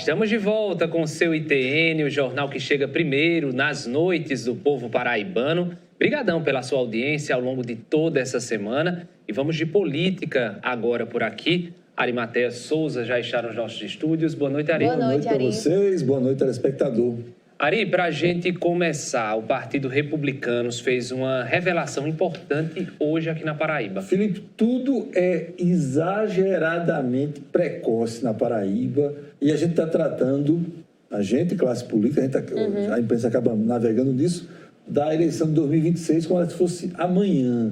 Estamos de volta com o seu ITN, o jornal que chega primeiro nas noites do povo paraibano. Brigadão pela sua audiência ao longo de toda essa semana. E vamos de política agora por aqui. Arimatea Souza já está nos nossos estúdios. Boa noite, Ari. Boa noite para vocês, boa noite, telespectador. Ari, para a gente começar, o Partido Republicanos fez uma revelação importante hoje aqui na Paraíba. Felipe, tudo é exageradamente precoce na Paraíba e a gente está tratando, a gente, classe política, a imprensa acaba navegando nisso, da eleição de 2026 como se fosse amanhã.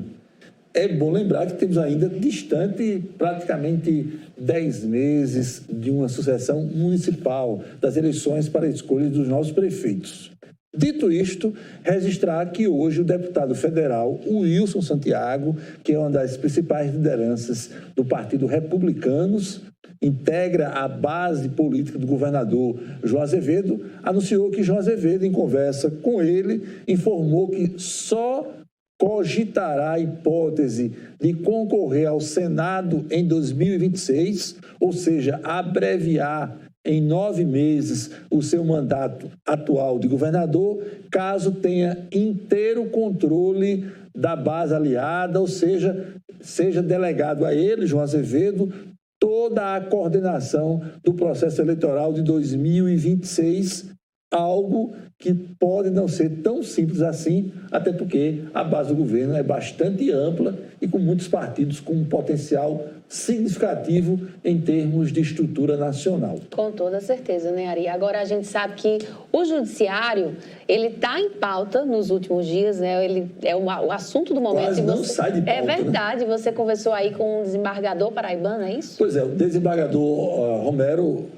É bom lembrar que temos ainda distante praticamente 10 meses de uma sucessão municipal, das eleições para a escolha dos novos prefeitos. Dito isto, registrar que hoje o deputado federal Wilson Santiago, que é uma das principais lideranças do Partido Republicanos, integra a base política do governador João Azevedo, anunciou que João Azevedo, em conversa com ele, informou que só cogitará a hipótese de concorrer ao Senado em 2026, ou seja, abreviar em 9 meses o seu mandato atual de governador, caso tenha inteiro controle da base aliada, ou seja, seja delegado a ele, João Azevedo, toda a coordenação do processo eleitoral de 2026, algo que pode não ser tão simples assim, até porque a base do governo é bastante ampla e com muitos partidos com um potencial significativo em termos de estrutura nacional. Com toda certeza, né, Ari? Agora a gente sabe que o judiciário, ele está em pauta nos últimos dias, né? Ele é o assunto do momento. Quase não sai de pauta. É verdade, né? Você conversou aí com um desembargador paraibano, é isso? Pois é, o desembargador Romero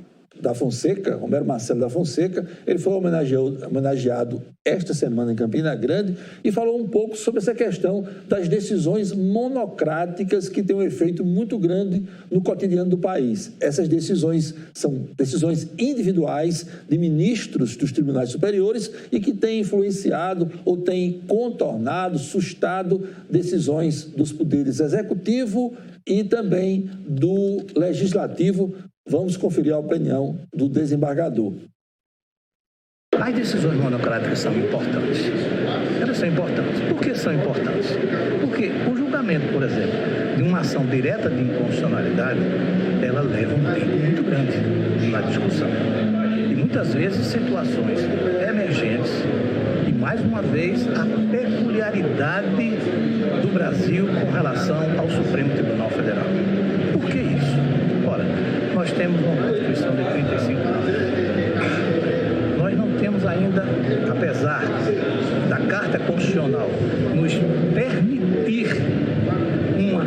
Marcelo da Fonseca, ele foi homenageado esta semana em Campina Grande e falou um pouco sobre essa questão das decisões monocráticas que têm um efeito muito grande no cotidiano do país. Essas decisões são decisões individuais de ministros dos tribunais superiores e que têm influenciado ou têm contornado, sustado decisões dos poderes executivo e também do legislativo. Vamos conferir a opinião do desembargador. As decisões monocráticas são importantes. Elas são importantes. Por que são importantes? Porque o julgamento, por exemplo, de uma ação direta de inconstitucionalidade, ela leva um tempo muito grande na discussão. E muitas vezes situações emergentes e, mais uma vez, a peculiaridade do Brasil com relação ao Supremo Tribunal Federal. Por que isso? Ora, nós temos uma Constituição de 35 anos. Nós não temos ainda, apesar da Carta Constitucional nos permitir uma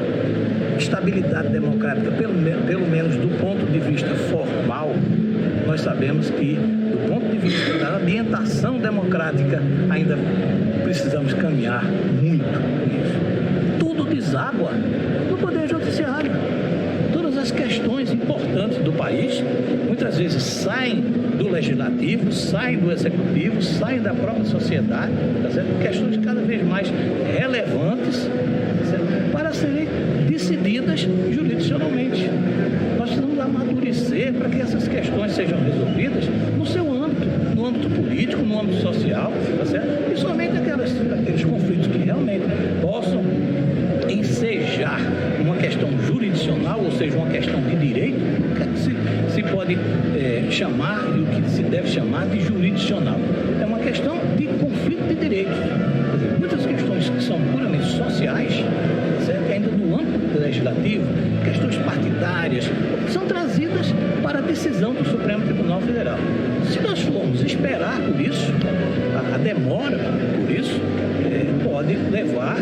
estabilidade democrática, pelo menos do ponto de vista formal, nós sabemos que, do ponto de vista da ambientação democrática, ainda precisamos caminhar muito nisso. Tudo deságua no Poder Judiciário. As questões importantes do país, muitas vezes saem do legislativo, saem do executivo, saem da própria sociedade, tá certo? Questões cada vez mais relevantes, tá certo? Para serem decididas jurisdicionalmente. Nós precisamos amadurecer para que essas questões sejam resolvidas no seu âmbito, no âmbito político, no âmbito social, tá certo? E somente aqueles conflitos que realmente possam ensejar uma questão jurisdicional, ou seja, uma questão de direito, que se pode chamar e o que se deve chamar de jurisdicional. É uma questão de conflito de direitos. Muitas questões que são puramente sociais, certo? Ainda no âmbito legislativo, questões partidárias, são trazidas para a decisão do Supremo Tribunal Federal. Se nós formos esperar por isso, a demora por isso, pode levar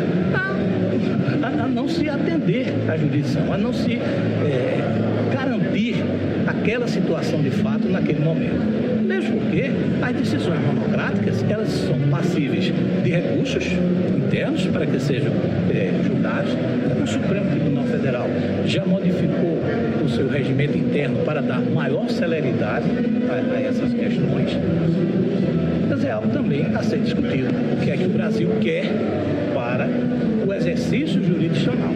a não se atender à jurisdição, a não se garantir aquela situação de fato naquele momento. Mesmo porque as decisões monocráticas, elas são passíveis de recursos internos para que sejam julgados. O Supremo Tribunal Federal já modificou o seu regimento interno para dar maior celeridade a essas questões. Mas é algo também a ser discutido. O que é que o Brasil quer para o exercício jurisdicional?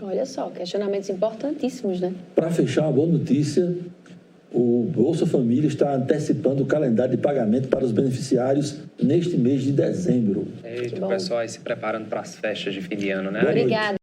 Olha só, questionamentos importantíssimos, né? Para fechar, uma boa notícia. o Bolsa Família está antecipando o calendário de pagamento para os beneficiários neste mês de dezembro. Eita, o pessoal aí se preparando para as festas de fim de ano, né? Obrigada.